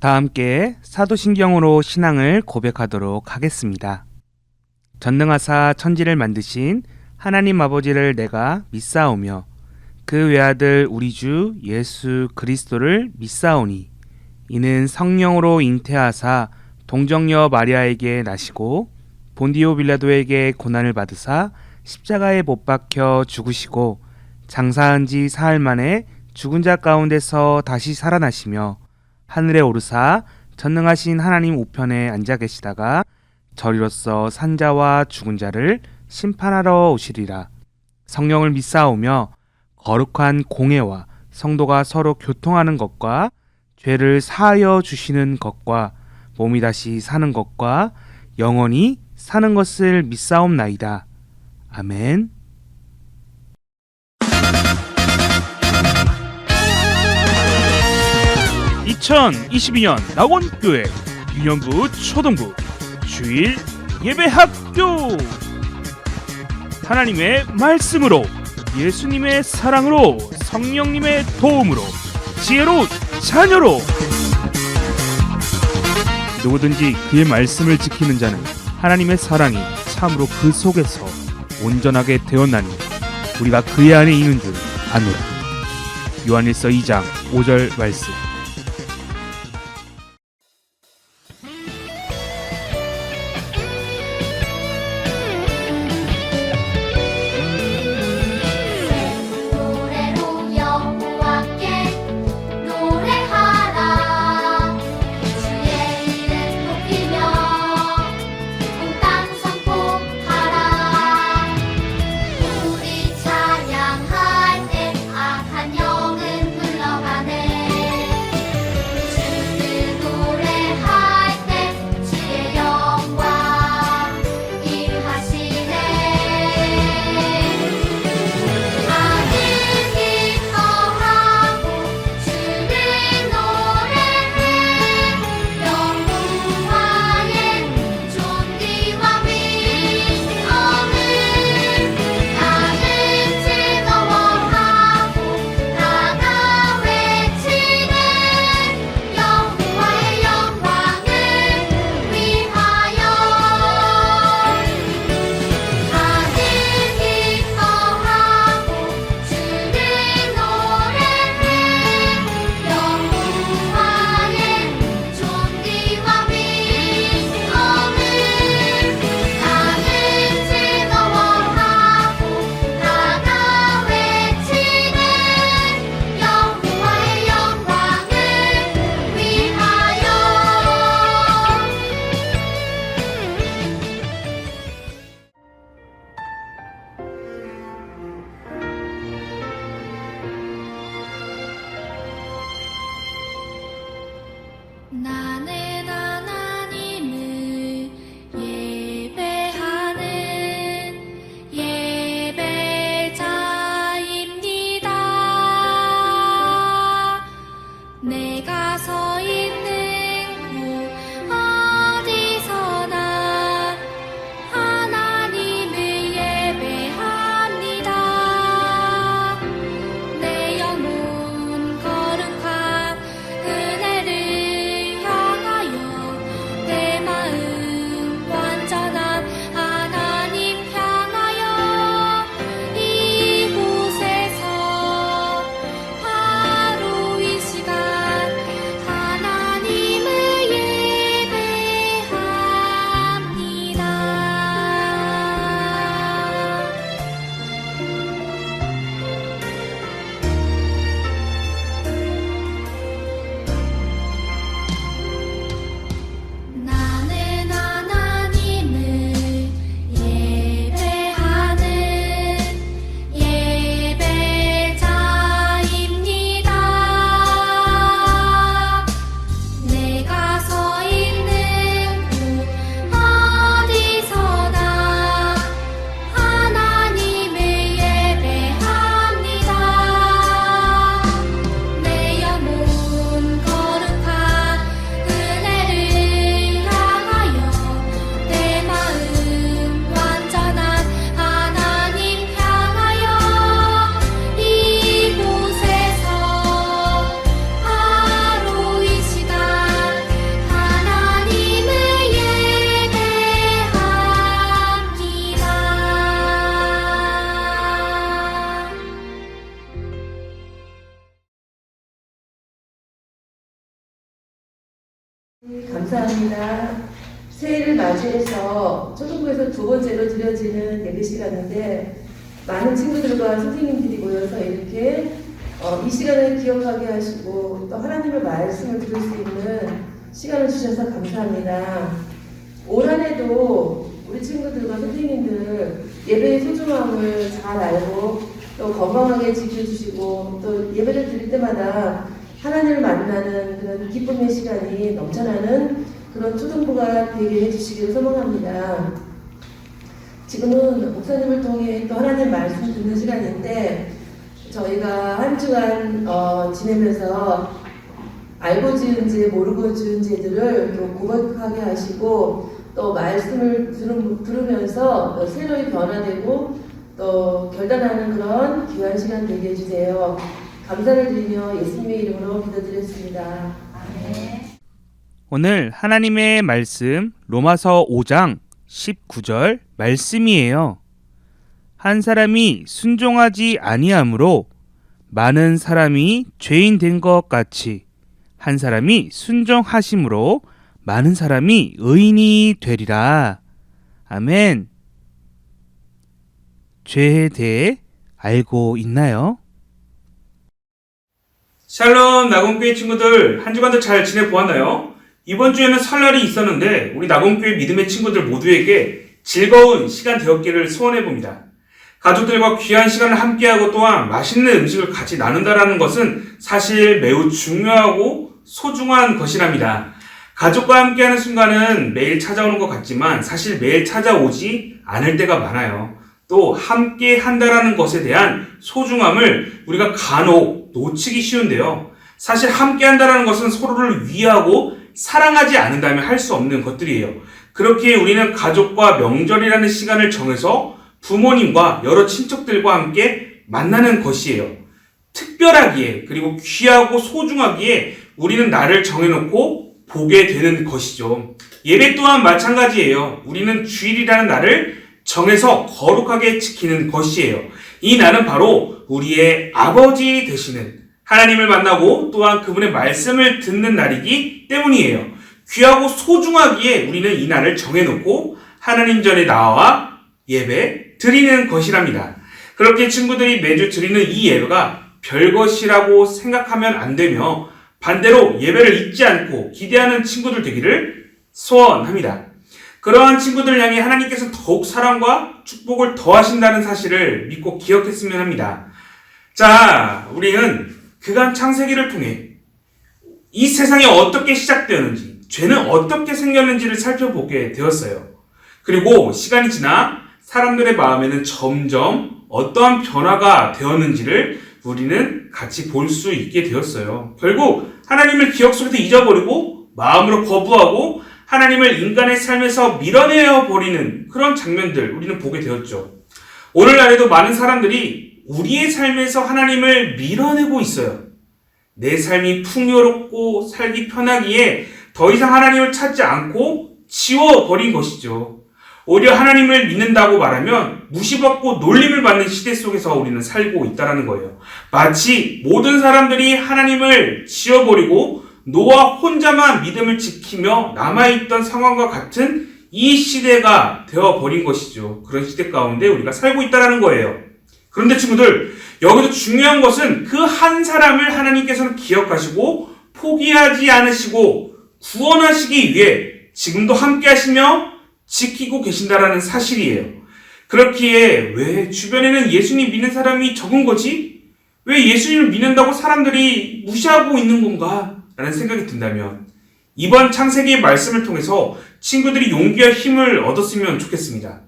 다 함께 사도신경으로 신앙을 고백하도록 하겠습니다. 전능하사 천지를 만드신 하나님 아버지를 내가 믿사오며 그 외아들 우리 주 예수 그리스도를 믿사오니 이는 성령으로 잉태하사 동정녀 마리아에게 나시고 본디오 빌라도에게 고난을 받으사 십자가에 못 박혀 죽으시고 장사한 지 사흘 만에 죽은 자 가운데서 다시 살아나시며 하늘에 오르사 전능하신 하나님 우편에 앉아 계시다가 저리로서 산자와 죽은 자를 심판하러 오시리라. 성령을 믿사오며 거룩한 공회와 성도가 서로 교통하는 것과 죄를 사하여 주시는 것과 몸이 다시 사는 것과 영원히 사는 것을 믿사옵나이다. 아멘. (2022년) 낙원교회 유년부 초등부 주일 예배학교. 하나님의 말씀으로, 예수님의 사랑으로, 성령님의 도움으로, 지혜로운 자녀로 누구든지 그의 말씀을 지키는 자는 하나님의 사랑이 참으로 그 속에서 온전하게 되었나니 우리가 그의 안에 있는 줄 아노라. 요한일서 2장 5절 말씀. 감사합니다. 새해를 맞이해서 초등부에서 두 번째로 드려지는 예배 시간인데 많은 친구들과 선생님들이 모여서 이렇게 이 시간을 기억하게 하시고 또 하나님의 말씀을 들을 수 있는 시간을 주셔서 감사합니다. 올 한 해도 우리 친구들과 선생님들 예배의 소중함을 잘 알고 또 건강하게 지켜주시고 또 예배를 드릴 때마다 하나님을 만나는 그런 기쁨의 시간이 넘쳐나는 그런 초등부가 되게 해주시기를 소망합니다. 지금은 목사님을 통해 또 하나님 말씀 듣는 시간인데 저희가 한 주간 지내면서 알고 지은 죄, 모르고 지은 죄들을 또 고백하게 하시고 또 말씀을 들으면서 새로이 변화되고 또 결단하는 그런 귀한 시간 되게 해주세요. 감사를 드리며 예수님의 이름으로 기도드렸습니다. 아멘. 오늘 하나님의 말씀 로마서 5장 19절 말씀이에요. 한 사람이 순종하지 아니함으로 많은 사람이 죄인 된 것 같이 한 사람이 순종하심으로 많은 사람이 의인이 되리라. 아멘. 죄에 대해 알고 있나요? 샬롬 나곰교회 친구들, 한 주간도 잘 지내보았나요? 이번 주에는 설날이 있었는데 우리 나곰교회 믿음의 친구들 모두에게 즐거운 시간 되었기를 소원해봅니다. 가족들과 귀한 시간을 함께하고 또한 맛있는 음식을 같이 나눈다라는 것은 사실 매우 중요하고 소중한 것이랍니다. 가족과 함께하는 순간은 매일 찾아오는 것 같지만 사실 매일 찾아오지 않을 때가 많아요. 또 함께 한다라는 것에 대한 소중함을 우리가 간혹 놓치기 쉬운데요. 사실 함께 한다라는 것은 서로를 위하고 사랑하지 않는다면 할 수 없는 것들이에요. 그렇기에 우리는 가족과 명절이라는 시간을 정해서 부모님과 여러 친척들과 함께 만나는 것이에요. 특별하기에 그리고 귀하고 소중하기에 우리는 날을 정해놓고 보게 되는 것이죠. 예배 또한 마찬가지예요. 우리는 주일이라는 날을 정해서 거룩하게 지키는 것이에요. 이 날은 바로 우리의 아버지 되시는 하나님을 만나고 또한 그분의 말씀을 듣는 날이기 때문이에요. 귀하고 소중하기에 우리는 이 날을 정해놓고 하나님 전에 나와 예배 드리는 것이랍니다. 그렇게 친구들이 매주 드리는 이 예배가 별것이라고 생각하면 안 되며 반대로 예배를 잊지 않고 기대하는 친구들 되기를 소원합니다. 그러한 친구들을 향해 하나님께서 더욱 사랑과 축복을 더하신다는 사실을 믿고 기억했으면 합니다. 자, 우리는 그간 창세기를 통해 이 세상이 어떻게 시작되었는지, 죄는 어떻게 생겼는지를 살펴보게 되었어요. 그리고 시간이 지나 사람들의 마음에는 점점 어떠한 변화가 되었는지를 우리는 같이 볼 수 있게 되었어요. 결국 하나님을 기억 속에서 잊어버리고 마음으로 거부하고 하나님을 인간의 삶에서 밀어내어 버리는 그런 장면들 우리는 보게 되었죠. 오늘날에도 많은 사람들이 우리의 삶에서 하나님을 밀어내고 있어요. 내 삶이 풍요롭고 살기 편하기에 더 이상 하나님을 찾지 않고 지워버린 것이죠. 오히려 하나님을 믿는다고 말하면 무시받고 놀림을 받는 시대 속에서 우리는 살고 있다는 거예요. 마치 모든 사람들이 하나님을 지워버리고 노아 혼자만 믿음을 지키며 남아있던 상황과 같은 이 시대가 되어버린 것이죠. 그런 시대 가운데 우리가 살고 있다는 거예요. 그런데 친구들, 여기서 중요한 것은 그 한 사람을 하나님께서는 기억하시고 포기하지 않으시고 구원하시기 위해 지금도 함께 하시며 지키고 계신다라는 사실이에요. 그렇기에 왜 주변에는 예수님 믿는 사람이 적은 거지? 왜 예수님을 믿는다고 사람들이 무시하고 있는 건가? 라는 생각이 든다면 이번 창세기의 말씀을 통해서 친구들이 용기와 힘을 얻었으면 좋겠습니다.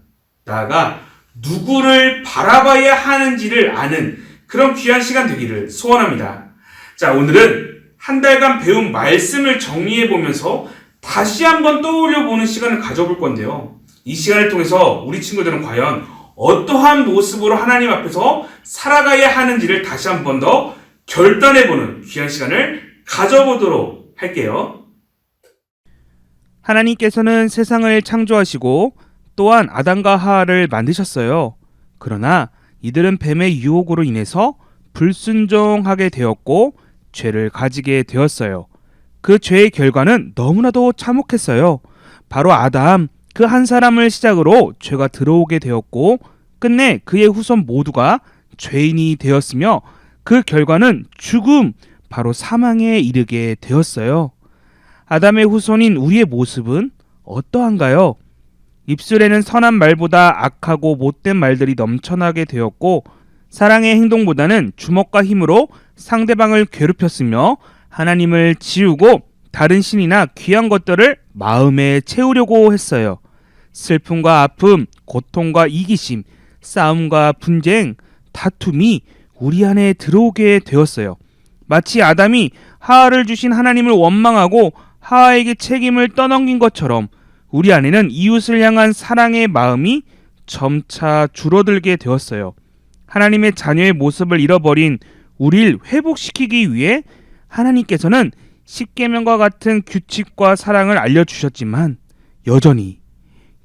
나아가 누구를 바라봐야 하는지를 아는 그런 귀한 시간 되기를 소원합니다. 자, 오늘은 한 달간 배운 말씀을 정리해보면서 다시 한번 떠올려보는 시간을 가져볼 건데요. 이 시간을 통해서 우리 친구들은 과연 어떠한 모습으로 하나님 앞에서 살아가야 하는지를 다시 한 번 더 결단해보는 귀한 시간을 가져보도록 할게요. 하나님께서는 세상을 창조하시고 또한 아담과 하와를 만드셨어요. 그러나 이들은 뱀의 유혹으로 인해서 불순종하게 되었고 죄를 가지게 되었어요. 그 죄의 결과는 너무나도 참혹했어요. 바로 아담, 그 한 사람을 시작으로 죄가 들어오게 되었고 끝내 그의 후손 모두가 죄인이 되었으며 그 결과는 죽음, 바로 사망에 이르게 되었어요. 아담의 후손인 우리의 모습은 어떠한가요? 입술에는 선한 말보다 악하고 못된 말들이 넘쳐나게 되었고 사랑의 행동보다는 주먹과 힘으로 상대방을 괴롭혔으며 하나님을 지우고 다른 신이나 귀한 것들을 마음에 채우려고 했어요. 슬픔과 아픔, 고통과 이기심, 싸움과 분쟁, 다툼이 우리 안에 들어오게 되었어요. 마치 아담이 하와를 주신 하나님을 원망하고 하와에게 책임을 떠넘긴 것처럼 우리 안에는 이웃을 향한 사랑의 마음이 점차 줄어들게 되었어요. 하나님의 자녀의 모습을 잃어버린 우리를 회복시키기 위해 하나님께서는 십계명과 같은 규칙과 사랑을 알려주셨지만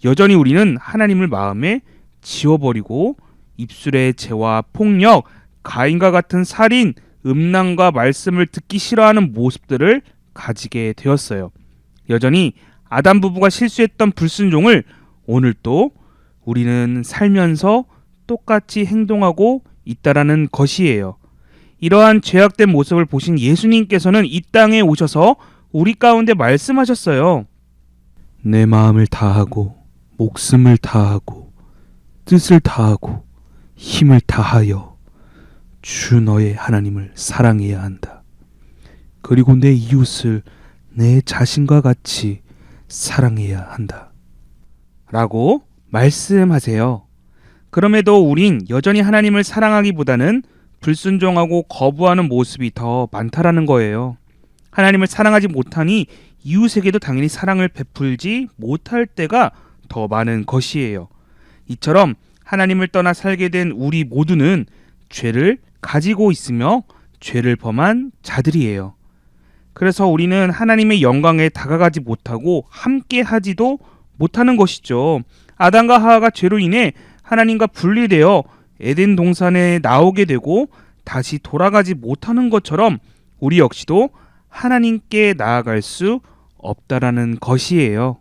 여전히 우리는 하나님을 마음에 지워버리고 입술의 죄와 폭력, 가인과 같은 살인, 음란과 말씀을 듣기 싫어하는 모습들을 가지게 되었어요. 여전히 아담 부부가 실수했던 불순종을 오늘도 우리는 살면서 똑같이 행동하고 있다라는 것이에요. 이러한 죄악된 모습을 보신 예수님께서는 이 땅에 오셔서 우리 가운데 말씀하셨어요. 내 마음을 다하고 목숨을 다하고 뜻을 다하고 힘을 다하여 주 너의 하나님을 사랑해야 한다. 그리고 내 이웃을 내 자신과 같이 사랑해야 한다. 라고 말씀하세요. 그럼에도 우린 여전히 하나님을 사랑하기보다는 불순종하고 거부하는 모습이 더 많다라는 거예요. 하나님을 사랑하지 못하니 이웃에게도 당연히 사랑을 베풀지 못할 때가 더 많은 것이에요. 이처럼 하나님을 떠나 살게 된 우리 모두는 죄를 가지고 있으며 죄를 범한 자들이에요. 그래서 우리는 하나님의 영광에 다가가지 못하고 함께 하지도 못하는 것이죠. 아담과 하와가 죄로 인해 하나님과 분리되어 에덴 동산에 나오게 되고 다시 돌아가지 못하는 것처럼 우리 역시도 하나님께 나아갈 수 없다라는 것이에요.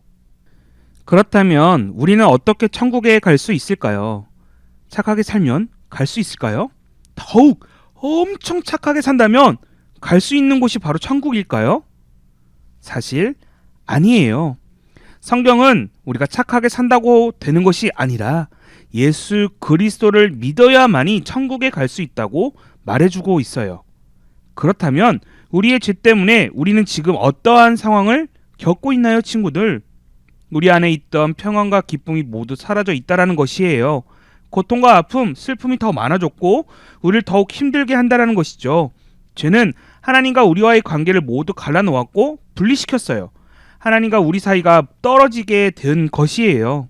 그렇다면 우리는 어떻게 천국에 갈 수 있을까요? 착하게 살면 갈 수 있을까요? 더욱 엄청 착하게 산다면 갈 수 있는 곳이 바로 천국일까요? 사실 아니에요. 성경은 우리가 착하게 산다고 되는 것이 아니라 예수 그리스도를 믿어야만이 천국에 갈 수 있다고 말해주고 있어요. 그렇다면 우리의 죄 때문에 우리는 지금 어떠한 상황을 겪고 있나요, 친구들? 우리 안에 있던 평안과 기쁨이 모두 사라져 있다라는 것이에요. 고통과 아픔, 슬픔이 더 많아졌고 우리를 더욱 힘들게 한다라는 것이죠. 죄는 하나님과 우리와의 관계를 모두 갈라놓았고 분리시켰어요. 하나님과 우리 사이가 떨어지게 된 것이에요.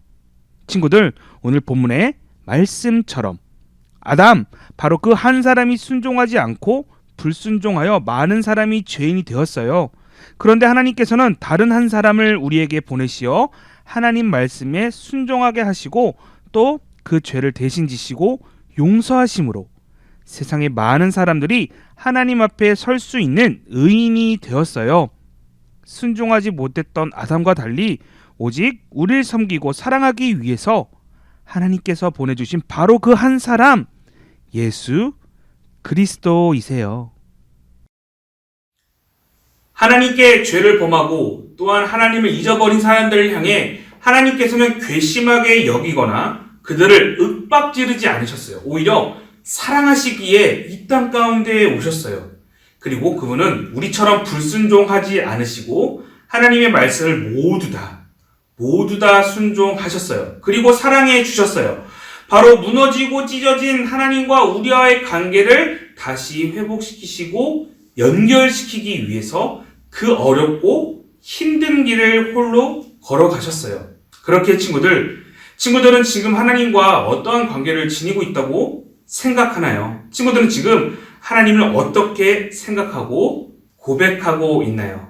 친구들, 오늘 본문의 말씀처럼 아담, 바로 그 한 사람이 순종하지 않고 불순종하여 많은 사람이 죄인이 되었어요. 그런데 하나님께서는 다른 한 사람을 우리에게 보내시어 하나님 말씀에 순종하게 하시고 또 그 죄를 대신 지시고 용서하심으로 세상의 많은 사람들이 하나님 앞에 설 수 있는 의인이 되었어요. 순종하지 못했던 아담과 달리 오직 우리를 섬기고 사랑하기 위해서 하나님께서 보내주신 바로 그 한 사람, 예수 그리스도이세요. 하나님께 죄를 범하고 또한 하나님을 잊어버린 사람들을 향해 하나님께서는 괘씸하게 여기거나 그들을 윽박지르지 않으셨어요. 오히려 사랑하시기에 이 땅 가운데 오셨어요. 그리고 그분은 우리처럼 불순종하지 않으시고 하나님의 말씀을 모두 다 순종하셨어요. 그리고 사랑해 주셨어요. 바로 무너지고 찢어진 하나님과 우리와의 관계를 다시 회복시키시고 연결시키기 위해서 그 어렵고 힘든 길을 홀로 걸어가셨어요. 그렇게 친구들은 지금 하나님과 어떠한 관계를 지니고 있다고 생각하나요? 친구들은 지금 하나님을 어떻게 생각하고 고백하고 있나요?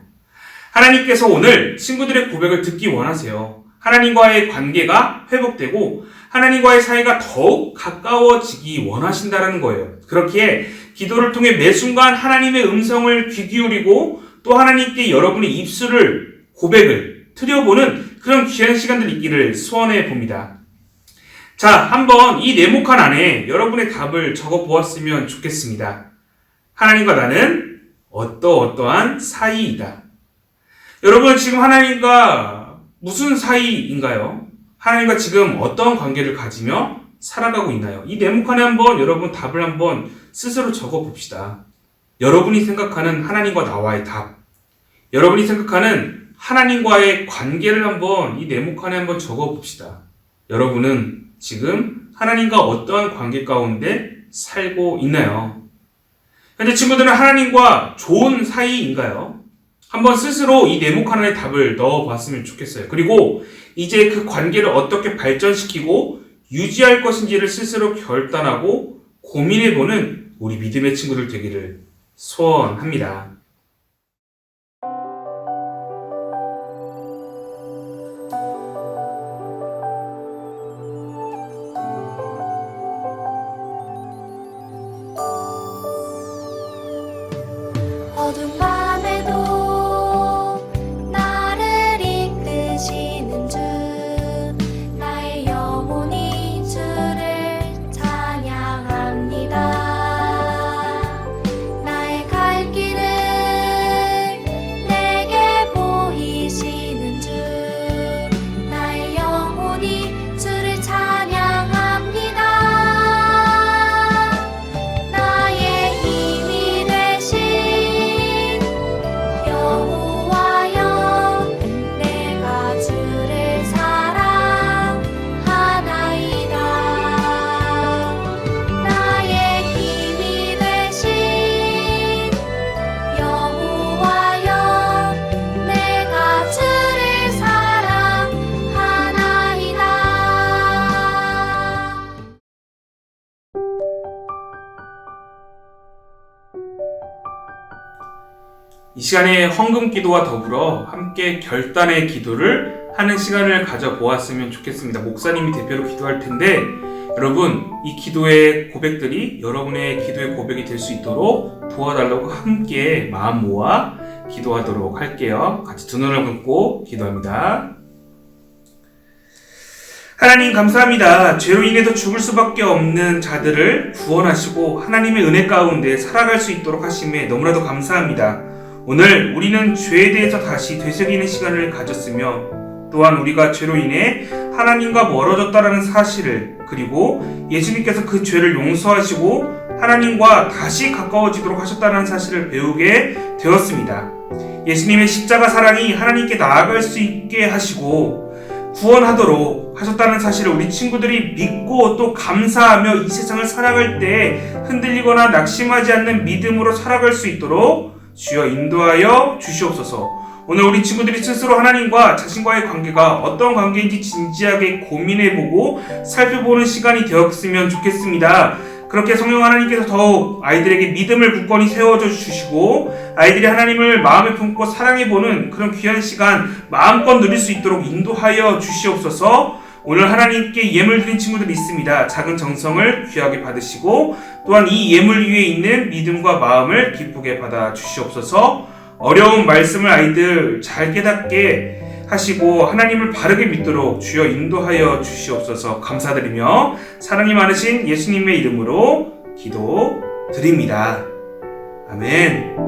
하나님께서 오늘 친구들의 고백을 듣기 원하세요. 하나님과의 관계가 회복되고 하나님과의 사이가 더욱 가까워지기 원하신다는 거예요. 그렇기에 기도를 통해 매 순간 하나님의 음성을 귀 기울이고 또 하나님께 여러분의 입술을 고백을 드려보는 그런 귀한 시간들 있기를 소원해 봅니다. 자, 한번 이 네모칸 안에 여러분의 답을 적어 보았으면 좋겠습니다. 하나님과 나는 어떠어떠한 사이이다. 여러분 지금 하나님과 무슨 사이인가요? 하나님과 지금 어떤 관계를 가지며 살아가고 있나요? 이 네모칸에 한번 여러분 답을 한번 스스로 적어 봅시다. 여러분이 생각하는 하나님과 나와의 답, 여러분이 생각하는 하나님과의 관계를 한번 이 네모칸에 한번 적어 봅시다. 여러분은 지금 하나님과 어떠한 관계 가운데 살고 있나요? 현재 친구들은 하나님과 좋은 사이인가요? 한번 스스로 이 네모칸 안에 답을 넣어봤으면 좋겠어요. 그리고 이제 그 관계를 어떻게 발전시키고 유지할 것인지를 스스로 결단하고 고민해보는 우리 믿음의 친구들 되기를 소원합니다. 어두운 밤에도 나를 이끄시는 주, 나의 영혼이 주를 찬양합니다. 나의 갈 길을 내게 보이시는 주, 나의 영혼이 주를 찬양합니다. 나의 힘이 되신 여호와여, 내가 주를 사랑하나이다. 나의 힘이 되신 여호와여, 내가 주를 사랑하나이다. 이 시간에 헌금 기도와 더불어 함께 결단의 기도를 하는 시간을 가져보았으면 좋겠습니다. 목사님이 대표로 기도할 텐데 여러분 이 기도의 고백들이 여러분의 기도의 고백이 될 수 있도록 도와달라고 함께 마음 모아 기도하도록 할게요. 같이 두 눈을 감고 기도합니다. 하나님 감사합니다. 죄로 인해서 죽을 수밖에 없는 자들을 구원하시고 하나님의 은혜 가운데 살아갈 수 있도록 하심에 너무나도 감사합니다. 오늘 우리는 죄에 대해서 다시 되새기는 시간을 가졌으며 또한 우리가 죄로 인해 하나님과 멀어졌다는 사실을, 그리고 예수님께서 그 죄를 용서하시고 하나님과 다시 가까워지도록 하셨다는 사실을 배우게 되었습니다. 예수님의 십자가 사랑이 하나님께 나아갈 수 있게 하시고 구원하도록 하셨다는 사실을 우리 친구들이 믿고 또 감사하며 이 세상을 살아갈 때 흔들리거나 낙심하지 않는 믿음으로 살아갈 수 있도록 주여 인도하여 주시옵소서. 오늘 우리 친구들이 스스로 하나님과 자신과의 관계가 어떤 관계인지 진지하게 고민해보고 살펴보는 시간이 되었으면 좋겠습니다. 그렇게 성령 하나님께서 더욱 아이들에게 믿음을 굳건히 세워줘 주시고 아이들이 하나님을 마음에 품고 사랑해보는 그런 귀한 시간 마음껏 누릴 수 있도록 인도하여 주시옵소서. 오늘 하나님께 예물 드린 친구들이 있습니다. 작은 정성을 귀하게 받으시고 또한 이 예물 위에 있는 믿음과 마음을 기쁘게 받아 주시옵소서. 어려운 말씀을 아이들 잘 깨닫게 하시고 하나님을 바르게 믿도록 주여 인도하여 주시옵소서. 감사드리며 사랑이 많으신 예수님의 이름으로 기도드립니다. 아멘.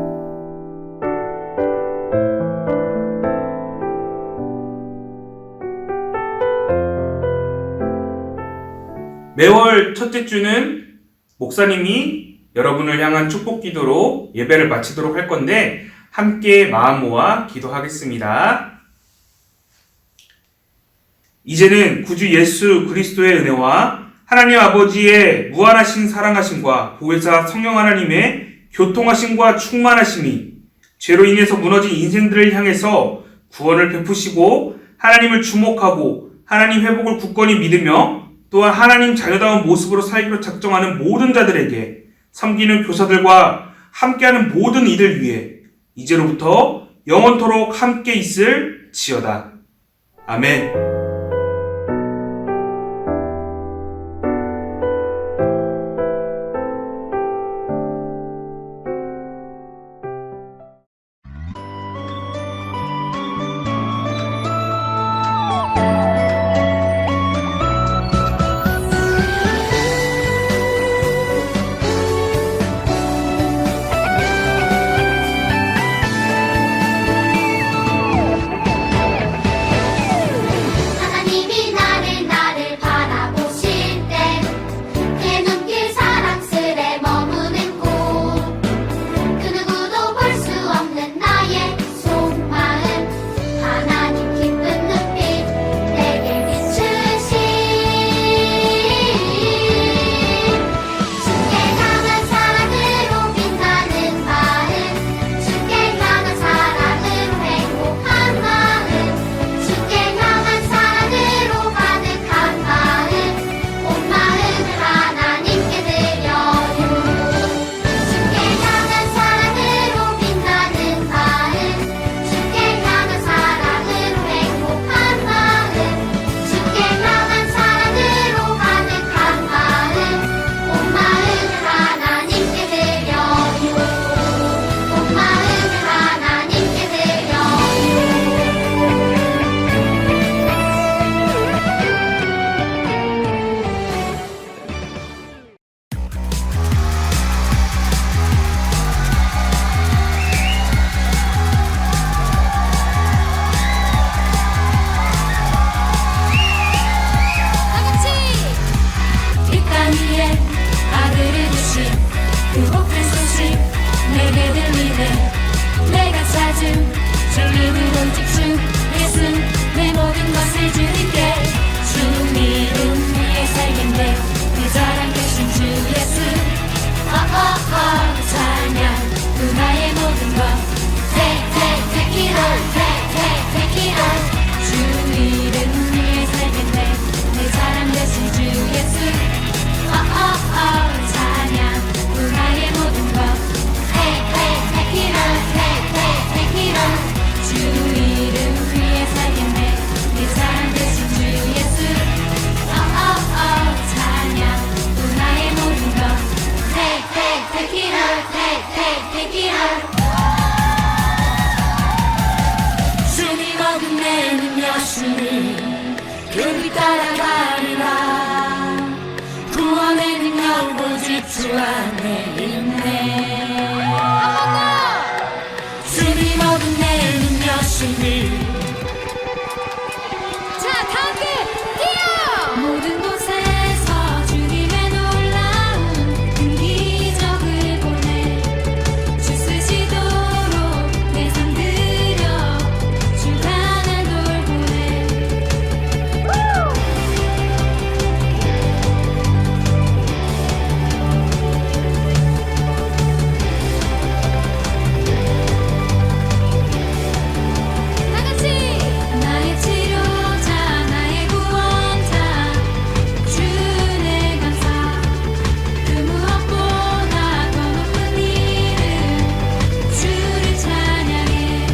매월 첫째 주는 목사님이 여러분을 향한 축복 기도로 예배를 마치도록 할 건데 함께 마음 모아 기도하겠습니다. 이제는 구주 예수 그리스도의 은혜와 하나님 아버지의 무한하신 사랑하심과 보혜사 성령 하나님의 교통하심과 충만하심이 죄로 인해서 무너진 인생들을 향해서 구원을 베푸시고 하나님을 주목하고 하나님 회복을 굳건히 믿으며 또한 하나님 자녀다운 모습으로 살기로 작정하는 모든 자들에게 섬기는 교사들과 함께하는 모든 이들 위해 이제로부터 영원토록 함께 있을 지어다. 아멘. 예수 주님은 오직 주 예수 내 모든 것을 주님께 주 이름 위에 살겠네 내 자랑 되신 주 예수 찬양 그 나의 모든 것 Take it all take it all 주 이름 위에 살겠네 내 자랑 되신 주 예수 찬양 그 나의 모든 것 Take it all take it all 주 이름 위에 살겠네 내 자랑 되신 주 예수 찬양 그 나의 모든 것 Take it all take it all 주님 어긋내 능력주니 그를 따라가리라 구원의 능력 오직 주 안에 있네 주님 어긋내 능력주니 자 다음께 뛰어 모든 곳에서 주님의 놀라운 기적을 보내 주 쓰시도록 내 삶 드려 주가 날 돌보네 다같이 나의 치료자 나의 구원자 주의 감사 그 무엇보다 더 높은 이름 주를 찬양해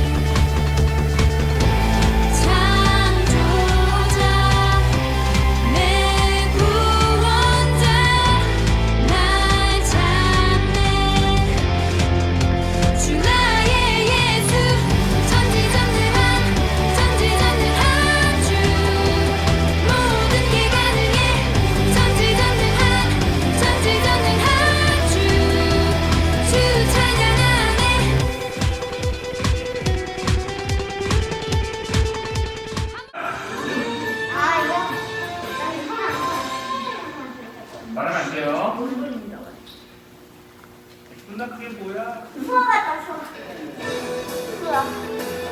창조자 내 구원자 날 찾네 주 나의 예수 전지전능한 주 모든 게 가능해 전지전능한 주 찬양하네 말하면 안 돼요. 누나 그게 뭐야? 수학 같다 수학.